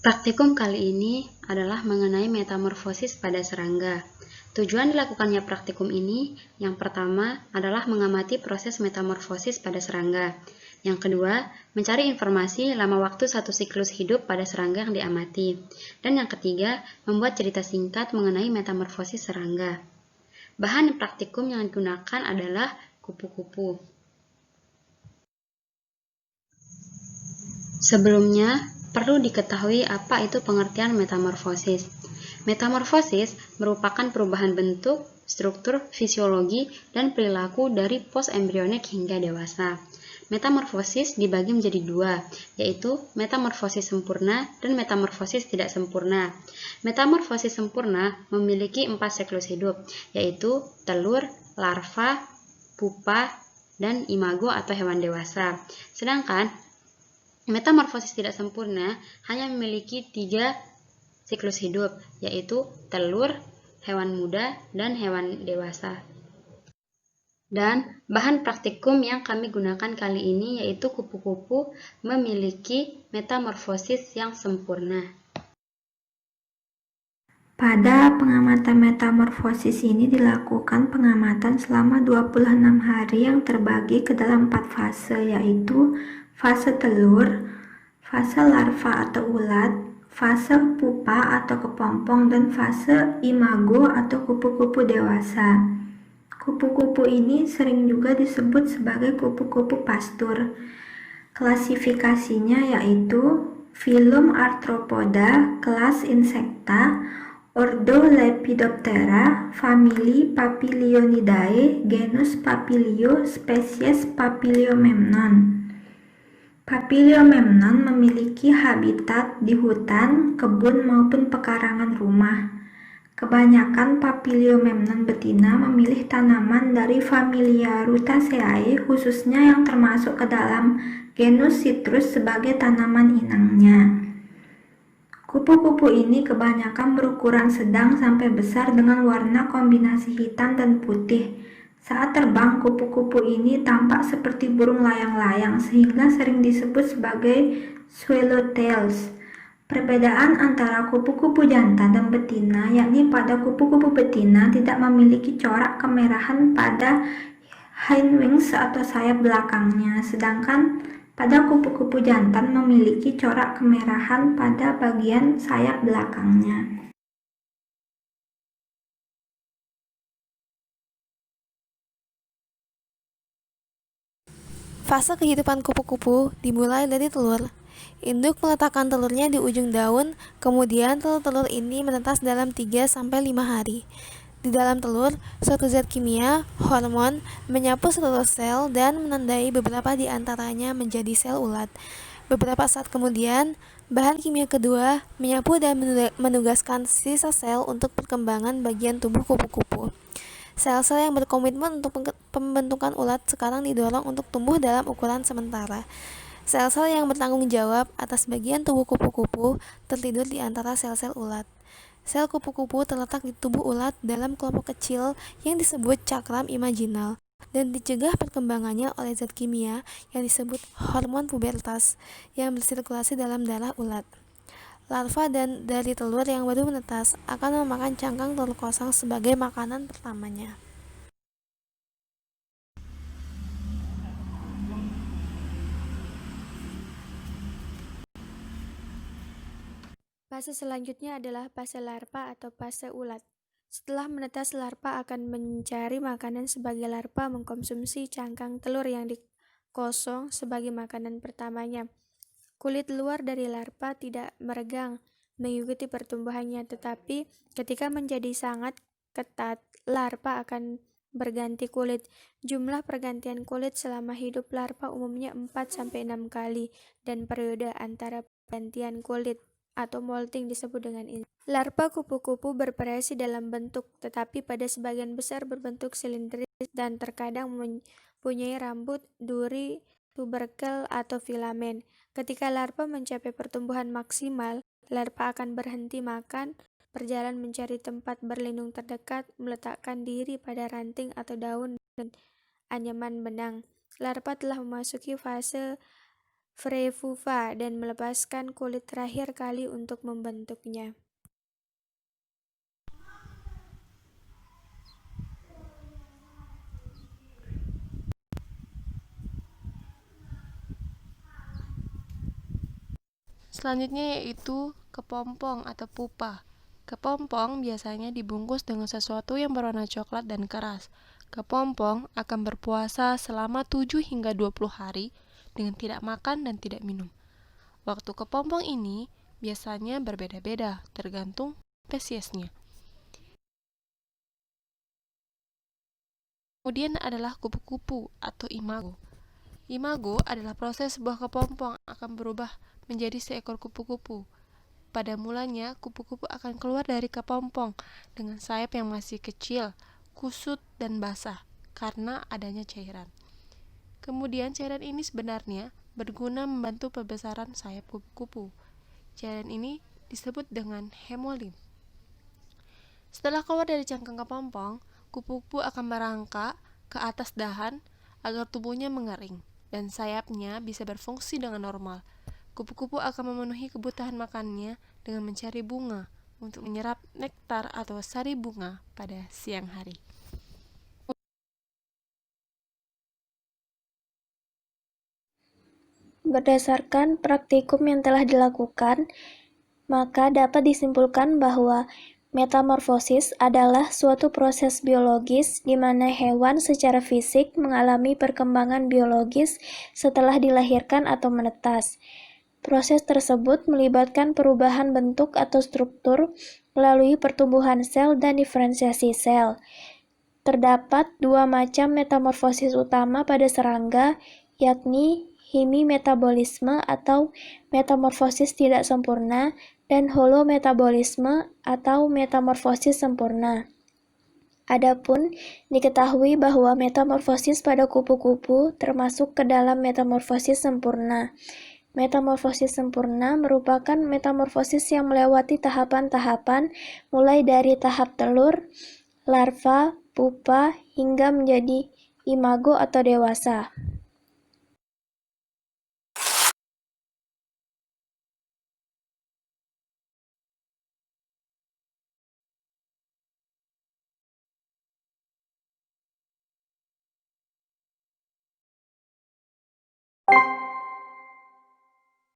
Praktikum kali ini adalah mengenai metamorfosis pada serangga. Tujuan dilakukannya praktikum ini, yang pertama adalah mengamati proses metamorfosis pada serangga. Yang kedua, mencari informasi lama waktu satu siklus hidup pada serangga yang diamati. Dan yang ketiga, membuat cerita singkat mengenai metamorfosis serangga. Bahan praktikum yang digunakan adalah kupu-kupu. Sebelumnya, perlu diketahui apa itu pengertian metamorfosis. Metamorfosis merupakan perubahan bentuk, struktur, fisiologi, dan perilaku dari post-embryonik hingga dewasa. Metamorfosis dibagi menjadi dua, yaitu metamorfosis sempurna dan metamorfosis tidak sempurna. Metamorfosis sempurna memiliki 4 siklus hidup, yaitu telur, larva, pupa, dan imago atau hewan dewasa. Sedangkan metamorfosis tidak sempurna hanya memiliki 3 siklus hidup, yaitu telur, hewan muda, dan hewan dewasa. Dan bahan praktikum yang kami gunakan kali ini yaitu kupu-kupu memiliki metamorfosis yang sempurna. Pada pengamatan metamorfosis ini dilakukan pengamatan selama 26 hari yang terbagi ke dalam 4 fase, yaitu fase telur, fase larva atau ulat, fase pupa atau kepompong, dan fase imago atau kupu-kupu dewasa. Kupu-kupu ini sering juga disebut sebagai kupu-kupu pastur. Klasifikasinya yaitu filum Arthropoda, kelas Insecta, ordo Lepidoptera, famili Papilionidae, genus Papilio, spesies Papiliomemnon. Papiliomemnon memiliki habitat di hutan, kebun maupun pekarangan rumah. Kebanyakan Papiliomemnon betina memilih tanaman dari familia Rutaceae, khususnya yang termasuk ke dalam genus Citrus sebagai tanaman inangnya. Kupu-kupu ini kebanyakan berukuran sedang sampai besar dengan warna kombinasi hitam dan putih. Saat terbang, kupu-kupu ini tampak seperti burung layang-layang sehingga sering disebut sebagai swallowtails. Perbedaan antara kupu-kupu jantan dan betina, yakni pada kupu-kupu betina tidak memiliki corak kemerahan pada hindwings atau sayap belakangnya, sedangkan pada kupu-kupu jantan memiliki corak kemerahan pada bagian sayap belakangnya. Fase kehidupan kupu-kupu dimulai dari telur. Induk meletakkan telurnya di ujung daun, kemudian telur-telur ini menetas dalam 3-5 hari. Di dalam telur, suatu zat kimia, hormon, menyapu seluruh sel dan menandai beberapa di antaranya menjadi sel ulat. Beberapa saat kemudian, bahan kimia kedua menyapu dan menugaskan sisa sel untuk perkembangan bagian tubuh kupu-kupu. Sel-sel yang berkomitmen untuk pembentukan ulat sekarang didorong untuk tumbuh dalam ukuran sementara. Sel-sel yang bertanggung jawab atas bagian tubuh kupu-kupu tertidur di antara sel-sel ulat. Sel kupu-kupu terletak di tubuh ulat dalam kelompok kecil yang disebut cakram imaginal dan dicegah perkembangannya oleh zat kimia yang disebut hormon pubertas yang bersirkulasi dalam darah ulat. Larva dan dari telur yang baru menetas akan memakan cangkang telur kosong sebagai makanan pertamanya. Fase selanjutnya adalah fase larva atau fase ulat. Setelah menetas, larva akan mencari makanan sebagai larva mengkonsumsi cangkang telur yang dikosong sebagai makanan pertamanya. Kulit luar dari larva tidak meregang mengikuti pertumbuhannya, tetapi ketika menjadi sangat ketat, larva akan berganti kulit. Jumlah pergantian kulit selama hidup larva umumnya 4-6 kali, dan periode antara pergantian kulit atau molting disebut dengan ini. Larva kupu-kupu bervariasi dalam bentuk, tetapi pada sebagian besar berbentuk silindris dan terkadang mempunyai rambut, duri, tuberkel, atau filamen. Ketika larva mencapai pertumbuhan maksimal, larva akan berhenti makan, berjalan mencari tempat berlindung terdekat, meletakkan diri pada ranting atau daun dan anyaman benang. Larva telah memasuki fase prepupa dan melepaskan kulit terakhir kali untuk membentuknya. Selanjutnya yaitu kepompong atau pupa. Kepompong biasanya dibungkus dengan sesuatu yang berwarna coklat dan keras. Kepompong akan berpuasa selama 7 hingga 20 hari dengan tidak makan dan tidak minum. Waktu kepompong ini biasanya berbeda-beda tergantung spesiesnya. Kemudian adalah kupu-kupu atau imago. Imago adalah proses sebuah kepompong akan berubah menjadi seekor kupu-kupu. Pada mulanya, kupu-kupu akan keluar dari kepompong dengan sayap yang masih kecil, kusut, dan basah karena adanya cairan. Kemudian cairan ini sebenarnya berguna membantu pembesaran sayap kupu-kupu. Cairan ini disebut dengan hemolim. Setelah keluar dari cangkang kepompong, kupu-kupu akan merangkak ke atas dahan agar tubuhnya mengering dan sayapnya bisa berfungsi dengan normal. Kupu-kupu akan memenuhi kebutuhan makannya dengan mencari bunga untuk menyerap nektar atau sari bunga pada siang hari. Berdasarkan praktikum yang telah dilakukan, maka dapat disimpulkan bahwa metamorfosis adalah suatu proses biologis di mana hewan secara fisik mengalami perkembangan biologis setelah dilahirkan atau menetas. Proses tersebut melibatkan perubahan bentuk atau struktur melalui pertumbuhan sel dan diferensiasi sel. Terdapat dua macam metamorfosis utama pada serangga, yakni hemimetabolisme atau metamorfosis tidak sempurna dan holometabolisme atau metamorfosis sempurna. Adapun diketahui bahwa metamorfosis pada kupu-kupu termasuk ke dalam metamorfosis sempurna. Metamorfosis sempurna merupakan metamorfosis yang melewati tahapan-tahapan mulai dari tahap telur, larva, pupa, hingga menjadi imago atau dewasa.